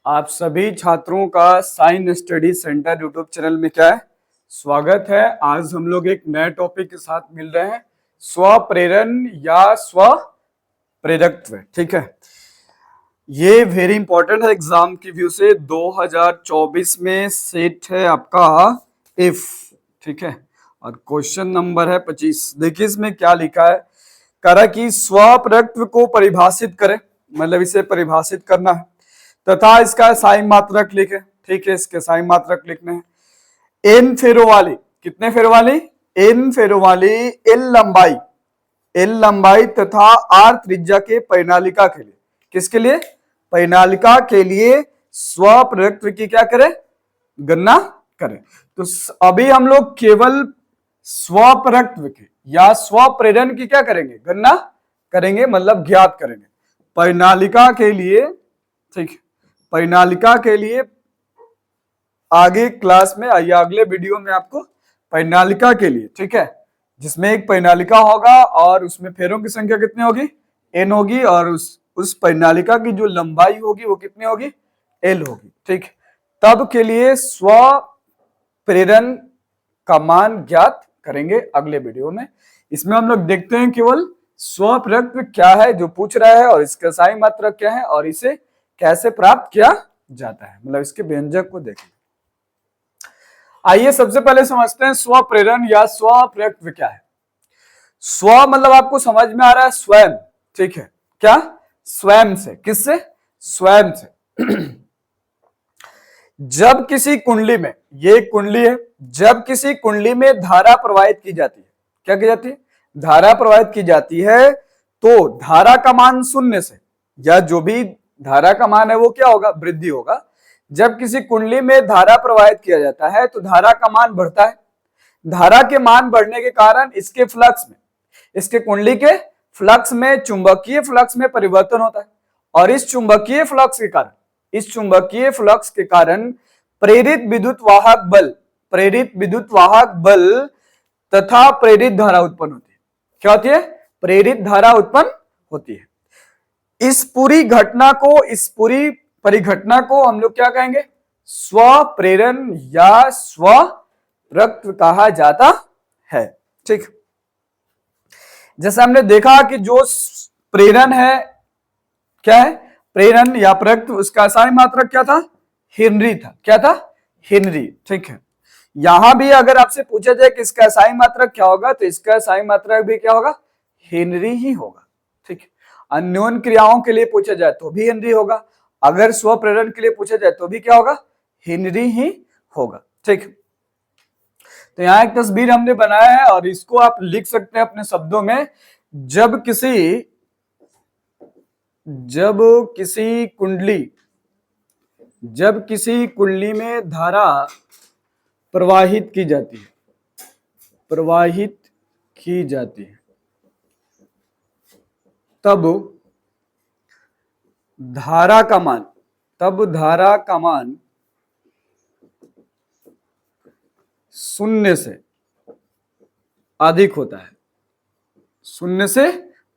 आप सभी छात्रों का sign study centre YouTube channel में क्या है स्वागत है। आज हम लोग एक नए टॉपिक के साथ मिल रहे हैं, स्वप्रेरण या स्व प्रेरकत्व। ठीक है, ये वेरी इंपॉर्टेंट है एग्जाम की व्यू से। 2024 में सेट है आपका इफ। ठीक है, और क्वेश्चन नंबर है 25। देखिए इसमें क्या लिखा है, करा कि स्वप्रेरकत्व को परिभाषित करें, मतलब इसे परिभाषित करना है तथा इसका साइन मात्रक लिखे। ठीक है, इसके साइन मात्रक लिखने हैं। एन फेरों वाली, कितने फेरों वाली? एन फेरों वाली एल लंबाई तथा आर त्रिज्या के परिनालिका के लिए, किसके लिए? परिनालिका के लिए स्वप्रेरकत्व की क्या करें? गणना करें। तो अभी हम लोग केवल स्वप्रेरकत्व की या स्वप्रेरण की क्या करेंगे? गणना करेंगे, मतलब ज्ञात करेंगे। परिनालिका के लिए, ठीक है, परिनालिका के लिए आगे क्लास में या अगले वीडियो में आपको परिनालिका के लिए, ठीक है, जिसमें एक परिनालिका होगा और उसमें फेरों की संख्या कितनी होगी? एन होगी, और उस परिनालिका की जो लंबाई होगी वो कितनी होगी? एल होगी। ठीक, तब के लिए स्व प्रेरण का मान ज्ञात करेंगे अगले वीडियो में। इसमें हम लोग देखते हैं केवल स्वप्रेरकत्व क्या है जो पूछ रहा है, और इसका साइन मात्रक क्या है, और इसे कैसे प्राप्त किया जाता है, मतलब इसके व्यंजक को देखें। आइए सबसे पहले समझते हैं स्वप्रेरण या स्वप्रेरकत्व क्या है। स्व मतलब आपको समझ में आ रहा है स्वयं, ठीक है, क्या? स्वयं से। किससे? स्वयं से। जब किसी कुंडली में, ये कुंडली है, जब किसी कुंडली में धारा प्रवाहित की जाती है, क्या की जाती है? धारा प्रवाहित की जाती है, तो धारा का मान शून्य से, या जो भी धारा का मान है वो क्या होगा? वृद्धि होगा। जब किसी कुंडली में धारा प्रवाहित किया जाता है तो धारा का मान बढ़ता है। धारा के मान बढ़ने के कारण इसके फ्लक्स में, इसके कुंडली के फ्लक्स में, चुंबकीय फ्लक्स में परिवर्तन होता है, और इस चुंबकीय फ्लक्स के कारण, इस चुंबकीय फ्लक्स के कारण प्रेरित विद्युत वाहक बल तथा प्रेरित धारा उत्पन्न होती है। क्या होती है? प्रेरित धारा उत्पन्न होती है। इस पूरी परिघटना को हम लोग क्या कहेंगे? स्वप्रेरण या स्वप्रेरकत्व कहा जाता है। ठीक, जैसे हमने देखा कि जो प्रेरण है, क्या है? प्रेरण या प्रेरकत्व, उसका साइन मात्रक क्या था? हेनरी था। क्या था? हेनरी। ठीक है, यहां भी अगर आपसे पूछा जाए कि इसका साइन मात्रक क्या होगा, तो इसका साइन मात्रक भी क्या होगा? हेनरी ही होगा। ठीक है, अन्योन क्रियाओं के लिए पूछा जाए तो भी हेनरी होगा, अगर स्वप्रेरण के लिए पूछा जाए तो भी क्या होगा? हेनरी ही होगा। ठीक, तो यहां एक तस्वीर हमने बनाया है और इसको आप लिख सकते हैं अपने शब्दों में। जब किसी कुंडली में धारा प्रवाहित की जाती है, तब धारा का मान शून्य से अधिक होता है, शून्य से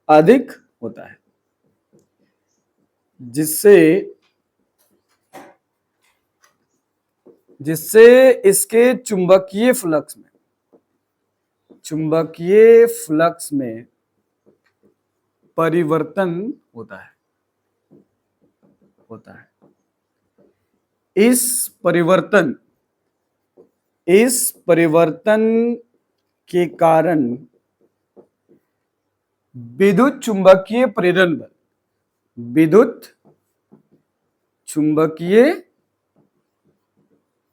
अधिक होता है, जिससे इसके चुंबकीय फ्लक्स में परिवर्तन होता है। इस परिवर्तन के कारण विद्युत चुंबकीय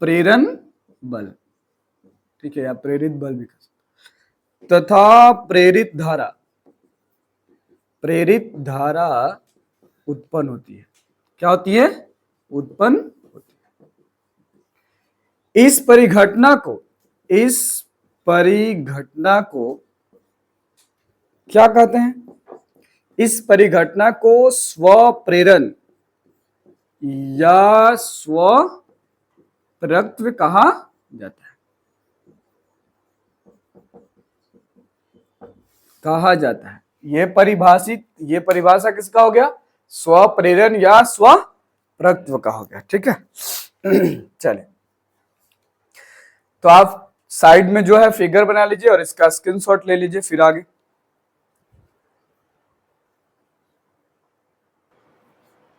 प्रेरण बल, ठीक है, या प्रेरित बल भी तथा प्रेरित धारा उत्पन्न होती है। क्या होती है? उत्पन्न होती है। इस परिघटना को क्या कहते हैं? इस परिघटना को स्वप्रेरण या स्वप्रेरकत्व कहा जाता है। ये परिभाषा किसका हो गया? स्वप्रेरण या स्वप्रेरकत्व प्रत्व का हो गया, ठीक है। चलिए, तो आप साइड में जो है फिगर बना लीजिए और इसका स्क्रीनशॉट ले लीजिए, फिर आगे।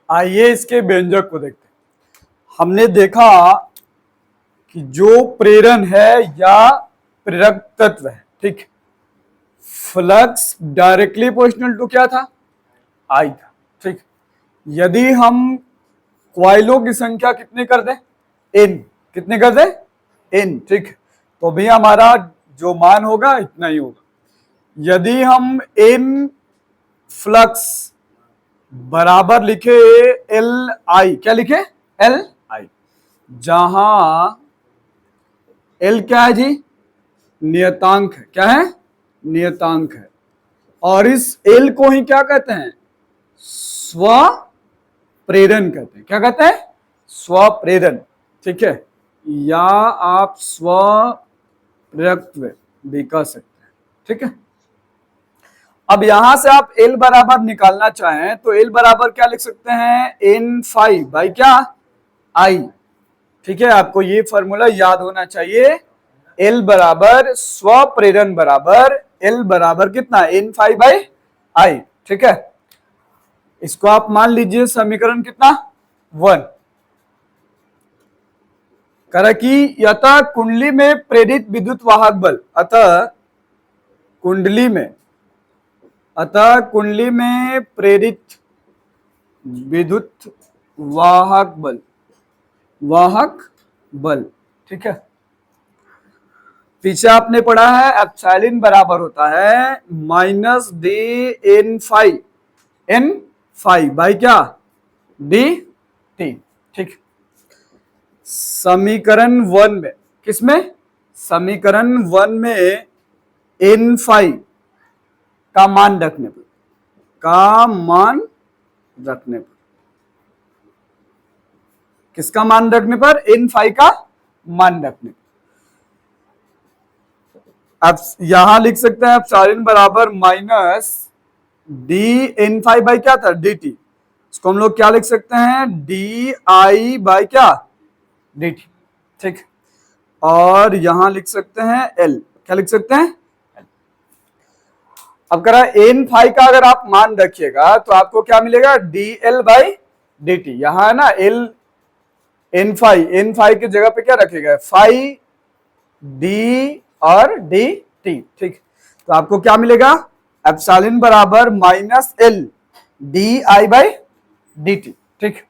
आइए इसके व्यंजक को देखते हैं। हमने देखा कि जो प्रेरण है या प्रेरक तत्व है, ठीक, फ्लक्स डायरेक्टली प्रोपोर्शनल टू क्या था, आई था, ठीक। यदि हम क्वाइलों की संख्या कितनी कर दें, एन, कितने कर दें, एन, ठीक, तो भी हमारा जो मान होगा इतना ही होगा। यदि हम एन फ्लक्स बराबर लिखे एल आई, क्या लिखे, एल आई, जहां एल क्या है जी, नियतांक है, क्या है, नियतांक है, और इस एल को ही क्या कहते हैं, स्व प्रेरण कहते हैं, क्या कहते हैं, स्व प्रेरण, ठीक है, या आप स्व प्रेरकत्व भी कह सकते हैं, ठीक है। अब यहां से आप एल बराबर निकालना चाहें तो एल बराबर क्या लिख सकते हैं, एन फाइव बाई क्या, आई, ठीक है। आपको ये फॉर्मूला याद होना चाहिए, एल बराबर स्व प्रेरण बराबर एल बराबर कितना, एन फाइव बाई आई, ठीक है। इसको आप मान लीजिए समीकरण कितना, 1, करा कि अतः कुंडली में प्रेरित विद्युत वाहक बल, अतः कुंडली में प्रेरित विद्युत वाहक बल, ठीक है। पीछे आपने पढ़ा है एप्सिलॉन बराबर होता है minus D N phi by क्या, डी टी, ठीक। समीकरण 1 में, किसमें, समीकरण 1 में एन फाइव का मान रखने पर, किसका मान रखने पर, एन फाइव का मान रखने पर, आप यहां लिख सकते हैं एप्सिलॉन बराबर minus D N phi by क्या था, डी टी, इसको हम लोग क्या लिख सकते हैं, डी आई बाई क्या, डी टी, ठीक। और यहां लिख सकते हैं एल, क्या लिख सकते हैं, अब करा एन फाइव का अगर आप मान रखिएगा तो आपको क्या मिलेगा, D L by D T, यहां है ना एल, एन फाइव की जगह पे क्या रखेगा, फाइव डी और डी टी, ठीक। तो आपको क्या मिलेगा, एप्सिलॉन बराबर minus L D I by D T, ठीक।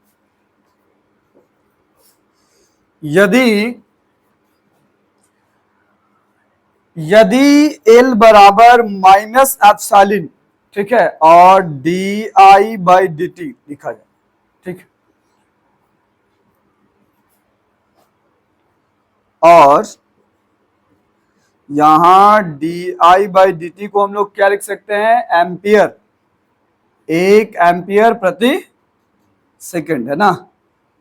यदि एल बराबर माइनस एप्सिलॉन, ठीक है, और D I by D T लिखा जाए, ठीक, और यहां D I by D T को हम लोग क्या लिख सकते हैं, एम्पियर, 1 एम्पियर प्रति सेकंड, है ना,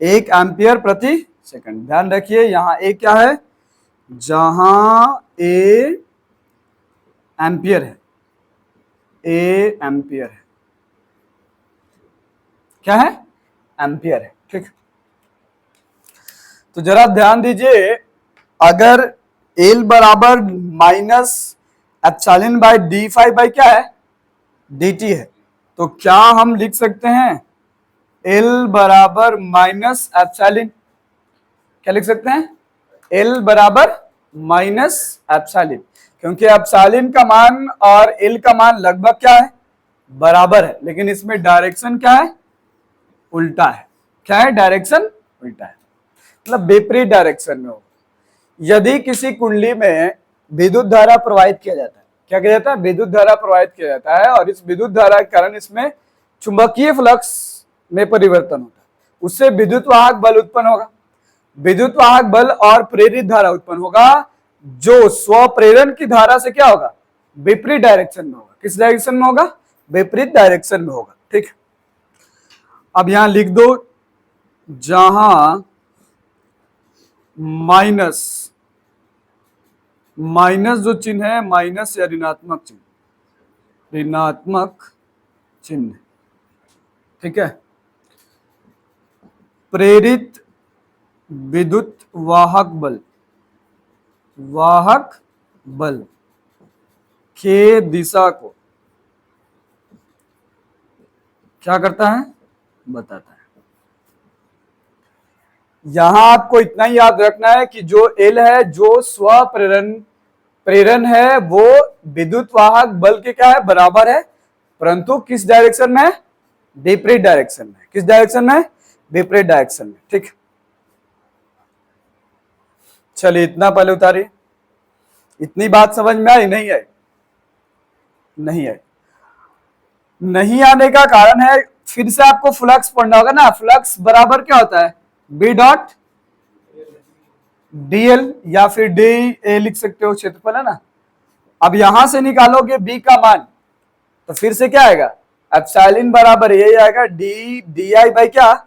1 एम्पियर प्रति सेकंड। ध्यान रखिए यहां ए क्या है, जहां ए एम्पियर है, ए एम्पियर है, क्या है, एम्पियर है, ठीक। तो जरा ध्यान दीजिए, अगर एल बराबर minus epsilon by D five by क्या है, डी टी है, तो क्या हम लिख सकते हैं एल बराबर माइनस एप्सिलॉन, क्या लिख सकते हैं, एल बराबर माइनस एप्सिलॉन, क्योंकि एप्सिलॉन का मान और एल का मान लगभग क्या है, बराबर है, लेकिन इसमें डायरेक्शन क्या है, उल्टा है, क्या है, डायरेक्शन उल्टा है, मतलब विपरीत डायरेक्शन में हो। यदि किसी कुंडली में विद्युत धारा प्रवाहित किया जाता है, क्या किया जाता है, विद्युत धारा प्रवाहित किया जाता है, और इस विद्युत धारा के कारण इसमें चुंबकीय फ्लक्स में परिवर्तन होता है, उससे विद्युत वाहक बल उत्पन्न होगा, विद्युत वाहक बल और प्रेरित धारा उत्पन्न होगा, जो स्व प्रेरण की धारा से क्या होगा, विपरीत डायरेक्शन में होगा, किस डायरेक्शन में होगा, विपरीत डायरेक्शन में होगा, ठीक। अब यहां लिख दो, जहां माइनस जो चिन्ह है, माइनस या ऋणात्मक चिन्ह, ठीक है। प्रेरित विद्युत वाहक बल के दिशा को क्या करता है, बताता है। यहां आपको इतना ही याद रखना है कि जो एल है, जो स्व प्रेरण है, वो विद्युत वाहक बल के क्या है, बराबर है, परंतु किस डायरेक्शन में, विपरीत डायरेक्शन में। किस डायरेक्शन में, विपरीत डायरेक्शन में। ठीक, चलिए इतना पहले उतारिए। इतनी बात समझ में आई, नहीं आई? नहीं आई। नहीं आने का कारण है, फिर से आपको फ्लक्स पढ़ना होगा ना। फ्लक्स बराबर क्या होता है, बी डॉट डीएल, या फिर डी ए लिख सकते हो, क्षेत्रफल है ना। अब यहां से निकालोगे बी का मान, तो फिर से क्या आएगा, एप्सिलॉन बराबर यही आएगा, डी डी आई बाई क्या,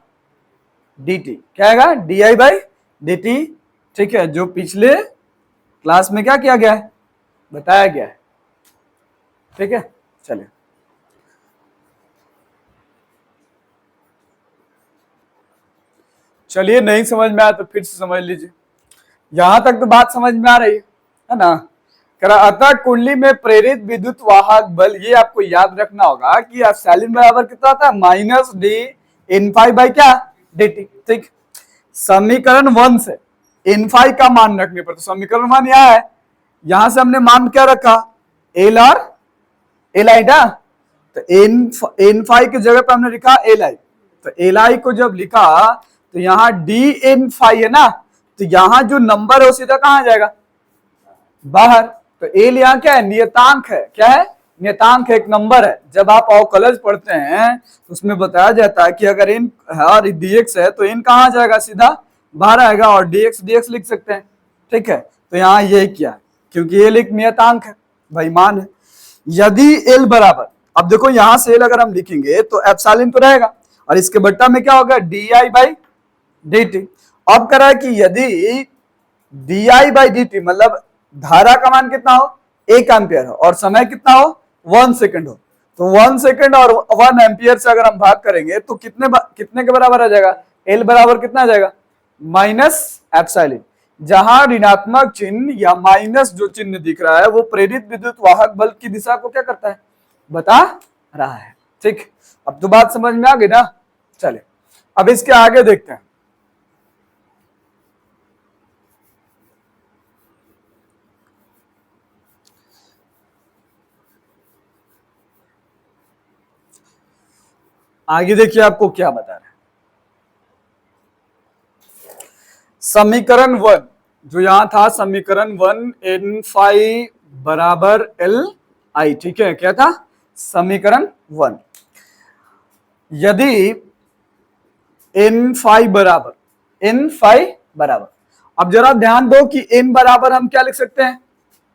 डी टी। क्या आएगा, D I by D T. ठीक है, जो पिछले क्लास में क्या किया गया है, बताया गया है। ठीक है, चलिए चलिए, नहीं समझ में आया तो फिर से समझ लीजिए। यहां तक तो बात समझ में आ रही है ना। अतः कुंडली में प्रेरित विद्युत वाहक बल, ये आपको याद रखना होगा कि एप्सिलॉन बराबर कितना होता है, minus D N phi by क्या, डी टी। ठीक, समीकरण 1 से इन फाई का मान रखने पर, तो समीकरण 1 यहां है, यहां से हमने मान क्या रखा, एल और एल आई ना। तो एन फाई की जगह पे हमने लिखा एल आई। तो एल आई को जब लिखा तो यहां डी एन फाई है ना, तो यहां जो नंबर है वो सीधा कहां आ जाएगा, बाहर। तो एल यहां क्या है, नियतांक है। क्या है, नियतांक है, एक नंबर है। जब आप अवकलज पढ़ते हैं तो उसमें बताया जाता है कि अगर इन और dx है तो इन कहां जाएगा, सीधा बाहर आएगा, और dx लिख सकते हैं। ठीक है, तो यहां ये क्या है, क्योंकि एल एक नियतांक है, भाई मान है। यदि एल बराबर, अब देखो यहां से एल अगर हम लिखेंगे तो एप्सिलॉन तो रहेगा, और इसके बट्टा में क्या होगा, D I by D T. अब करा कि यदि D I by D T मतलब धारा का मान कितना हो, 1 एम्पियर हो, और समय कितना हो, 1 सेकंड हो, तो 1 सेकंड और 1 एम्पियर से अगर हम भाग करेंगे तो कितने के बराबर आ जाएगा, एल बराबर कितना आ जाएगा, माइनस एप्सिलॉन। जहां ऋणात्मक चिन्ह या माइनस जो चिन्ह दिख रहा है वो प्रेरित विद्युत वाहक बल की दिशा को क्या करता है, बता रहा है। ठीक, अब तो बात समझ में आ गई ना। चले अब इसके आगे देखते हैं। आगे देखिए आपको क्या बता रहे हैं। समीकरण 1 जो यहां था, समीकरण 1 एन फाई बराबर एल आई। ठीक है, क्या था, समीकरण 1, यदि एन फाई बराबर, अब जरा ध्यान दो कि एन बराबर हम क्या लिख सकते हैं,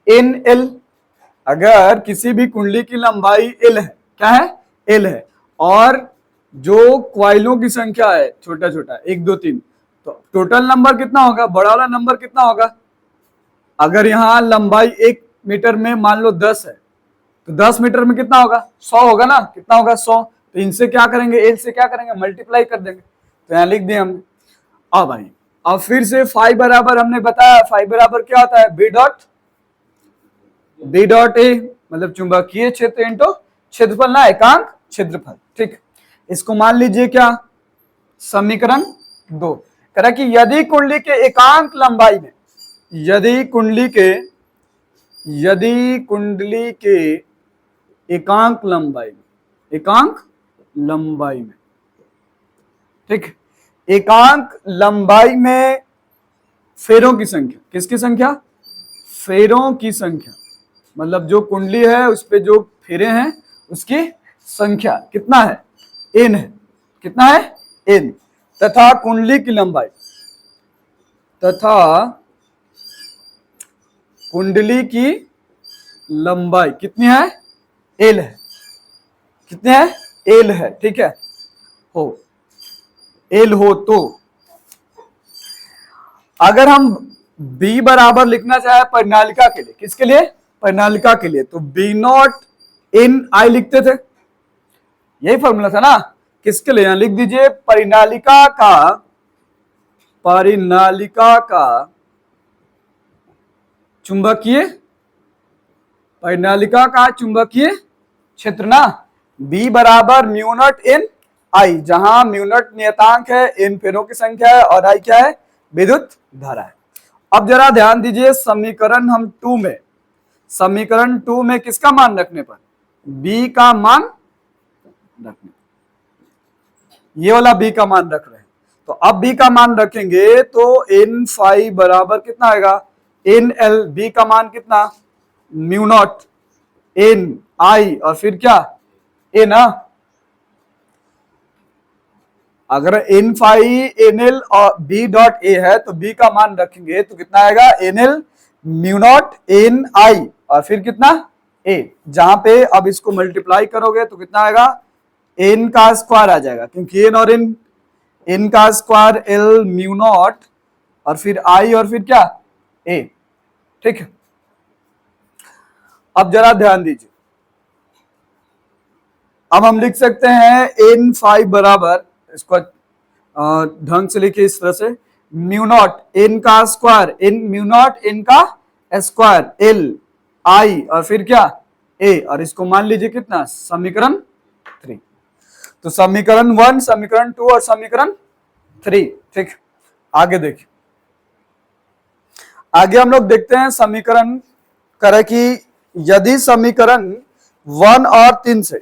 एन एल। अगर किसी भी कुंडली की लंबाई एल है, क्या है, एल है, और जो क्वाइलों की संख्या है छोटा छोटा 1 2 3, तो टोटल नंबर कितना होगा, बड़ा वाला नंबर कितना होगा। अगर यहां लंबाई 1 मीटर में मान लो 10 है, तो 10 मीटर में कितना होगा, 100 होगा ना, कितना होगा, 100। तो इनसे क्या करेंगे, एल से क्या करेंगे, मल्टीप्लाई कर देंगे। तो यहां लिख दिए हमने। अब भाई अब फिर से फाई बराबर हमने बताया, फाई बराबर क्या होता है, बी डॉट ए मतलब चुंबकीय क्षेत्र इंटू क्षेत्रफल ना, एकांक क्षेत्रफल। ठीक, इसको मान लीजिए क्या, समीकरण 2 करा कि यदि कुंडली के एकांक लंबाई में, यदि कुंडली के एकांक लंबाई में, ठीक, एकांक लंबाई में फेरों की संख्या, किसकी संख्या, फेरों की संख्या, मतलब जो कुंडली है उस पे जो फेरे हैं उसकी संख्या कितना है, एन है। कितना है, एन। तथा कुंडली की लंबाई, कितनी है, एल है। कितने है, एल है। ठीक है, एल हो तो अगर हम बी बराबर लिखना चाहे परिनालिका के लिए, किसके लिए, परिनालिका के लिए, तो बी नॉट इन आई लिखते थे, यही फॉर्मूला था ना। किसके लिए, यहां लिख दीजिए परिनालिका का परिनालिका का चुंबकीय परिनालिका का चुंबकीय क्षेत्र ना, B बराबर म्यू नॉट इन आई, जहां म्यू नॉट नियतांक है, इन फेरों की संख्या है और आई क्या है, विद्युत धारा है। अब जरा ध्यान दीजिए, समीकरण 2 में किसका मान रखने पर, B का मान रखने, ये वाला B का मान रख रहे हैं, तो अब B का मान रखेंगे तो n फाई बराबर कितना आएगा, n l, B का मान कितना, म्यू नॉट n I और फिर क्या a ना, अगर n फाई n l और b डॉट a है तो b का मान रखेंगे तो कितना आएगा, n l mu naught n I और फिर कितना a, जहां पे अब इसको मल्टीप्लाई करोगे तो कितना आएगा, n का स्क्वायर आ जाएगा, क्योंकि n और n का स्क्वायर l म्यू नॉट और फिर I और फिर क्या a, ठीक है। अब जरा ध्यान दीजिए, अब हम लिख सकते हैं n फाई बराबर, इसको ढंग से लिखिए इस तरह से, म्यू नॉट n का स्क्वायर, म्यू नॉट n का स्क्वायर l I और फिर क्या a, और इसको मान लीजिए कितना, समीकरण 3। तो समीकरण 1, समीकरण 2 और समीकरण 3, ठीक। आगे देखिए, आगे हम लोग देखते हैं समीकरण करें कि यदि समीकरण 1 और 3 से,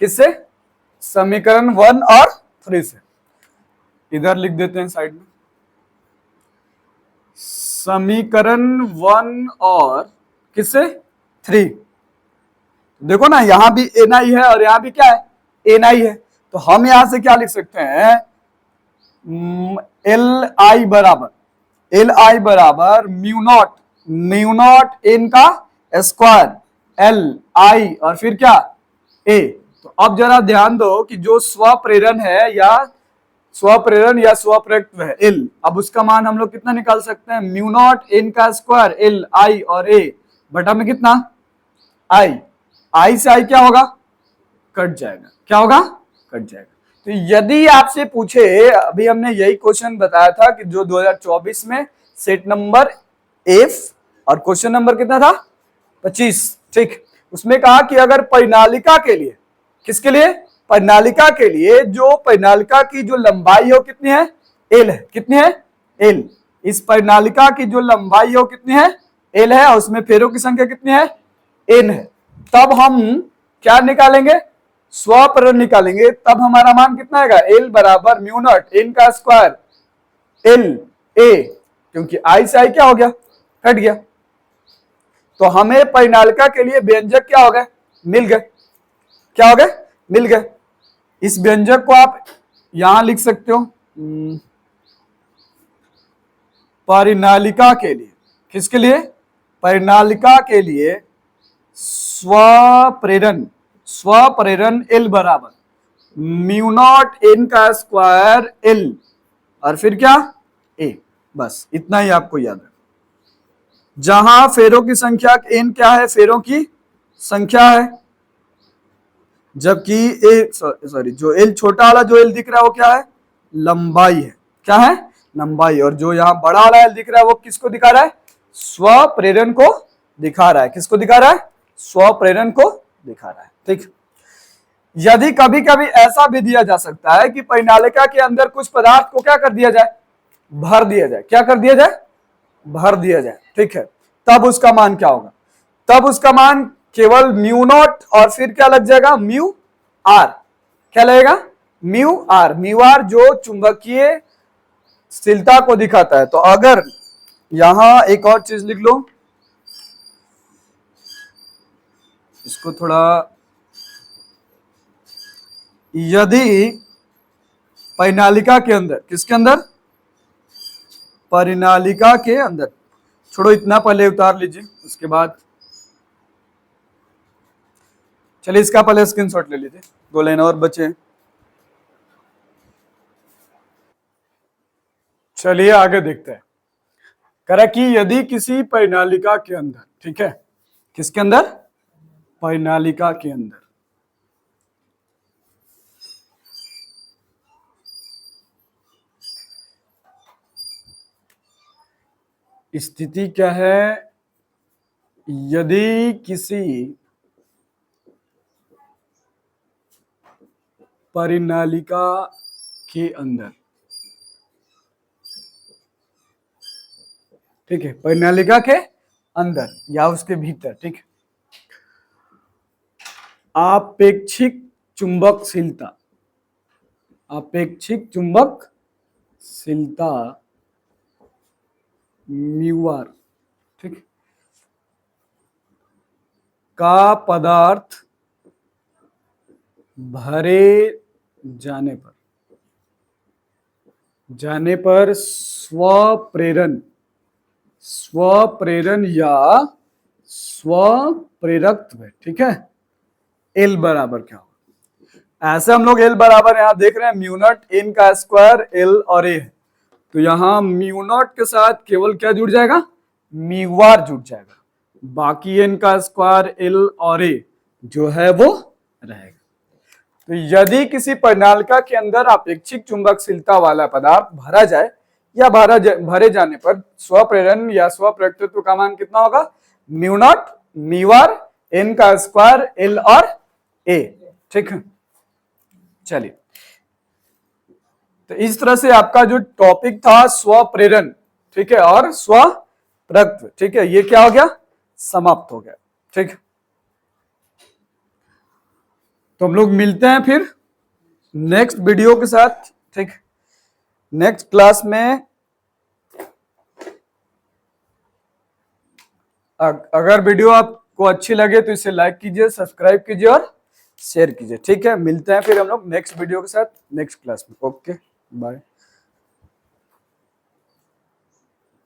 किससे, समीकरण 1 और 3 से, इधर लिख देते हैं साइड में, समीकरण 1 और किससे 3, देखो ना यहां भी ni है और यहां भी क्या है, ni है, तो हम यहां से क्या लिख सकते हैं, li बराबर म्यू नॉट n का स्क्वायर l I और फिर क्या a। तो अब जरा ध्यान दो कि जो स्वप्रेरण है या स्वप्रयुक्त है l, अब उसका मान हम लोग कितना निकाल सकते हैं, म्यू नॉट n का स्क्वायर l I और a बटा में कितना I से I क्या होगा, कट जाएगा, क्या होगा, कट जाएगा। तो यदि आपसे पूछे, अभी हमने यही क्वेश्चन बताया था कि जो 2024 में सेट नंबर F और क्वेश्चन नंबर कितना था 25, ठीक, उसमें कहा कि अगर परिनालिका के लिए, किसके लिए, परिनालिका के लिए, जो परिनालिका की जो लंबाई हो कितनी है, L है, कितनी है, L, इस परिनालिका की जो लंबाई हो कितनी है, L है, और उसमें फेरों की संख्या कितनी है, N है, तब हम क्या निकालेंगे, स्वप्रेरण निकालेंगे, तब हमारा मान कितना आएगा, L बराबर म्यू नॉट n का स्क्वायर L a, क्योंकि I से I क्या हो गया, कट गया, तो हमें परिनालिका के लिए व्यंजक क्या हो गए, मिल गए, क्या हो गए, मिल गए। इस व्यंजक को आप यहां लिख सकते हो, परिनालिका के लिए, किसके लिए, परिनालिका के लिए स्वप्रेरण L बराबर म्यू नॉट n का स्क्वायर L और फिर क्या a, बस इतना ही आपको याद है। जहां फेरों की संख्या n क्या है, फेरों की संख्या है, जबकि जो L छोटा वाला जो L दिख रहा है वो क्या है, लंबाई है, क्या है, लंबाई, और जो यहाँ बड़ा वाला L दिख रहा है वो किसको दिखा रहा है, स्वप्रेरण को दिखा रहा है, किसको दिखा रहा है, स्वप्रेरण को दिखा रहा है, ठीक। यदि कभी कभी ऐसा भी दिया जा सकता है कि परिनालिका के अंदर कुछ पदार्थ को क्या कर दिया जाए, भर दिया जाए, क्या कर दिया जाए, भर दिया जाए, ठीक है, तब उसका मान क्या होगा, तब उसका मान केवल म्यू नॉट और फिर क्या लग जाएगा, म्यू आर, क्या लगेगा, म्यू आर जो चुंबकीय स्थिरता को दिखाता है। तो अगर यहां एक और चीज लिख लो, इसको थोड़ा, यदि परिनालिका के अंदर, किसके अंदर, परिनालिका के अंदर, छोड़ो इतना पहले उतार लीजिए, उसके बाद चलिए इसका पहले स्क्रीनशॉट ले लीजिए, 2 लाइन और बचे। चलिए आगे देखते हैं, करा कि यदि किसी परिनालिका के अंदर, ठीक है, किसके अंदर, परिनालिका के अंदर स्थिति क्या है, यदि किसी परिनालिका के अंदर, ठीक है, परिनालिका के अंदर या उसके भीतर, ठीक है, आपेक्षिक चुंबकशीलता, आपेक्षिक चुंबकशीलता म्यू आर, ठीक, का पदार्थ भरे जाने पर स्वप्रेरण या स्वप्रेरकत्व, ठीक है, एल बराबर क्या होगा, ऐसे हम लोग एल बराबर यहां देख रहे हैं म्यू नॉट एन का स्क्वायर एल और ए है, तो यहां म्यू नॉट के साथ केवल क्या जुड़ जाएगा, म्यू आर जुड़ जाएगा, बाकी एन का स्क्वायर एल और ए जो है वो रहेगा। तो यदि किसी परिनालिका के अंदर अपेक्षिक चुंबकशीलता वाला पदार्थ भरा जाए या भरे जाने पर स्वप्रेरण या स्वप्रेरकत्व का मान कितना होगा, mu naught mu R N का स्क्वायर एल और ए, ठीक है। चलिए, तो इस तरह से आपका जो टॉपिक था स्वप्रेरण, ठीक है, और स्वप्रेरकत्व, ठीक है, ये क्या हो गया, समाप्त हो गया, ठीक है। तो हम लोग मिलते हैं फिर नेक्स्ट वीडियो के साथ, ठीक, नेक्स्ट क्लास में। अगर वीडियो आपको अच्छी लगे तो इसे लाइक कीजिए, सब्सक्राइब कीजिए और शेयर कीजिए, ठीक है। मिलते हैं फिर हम लोग नेक्स्ट वीडियो के साथ नेक्स्ट क्लास में। Okay, bye.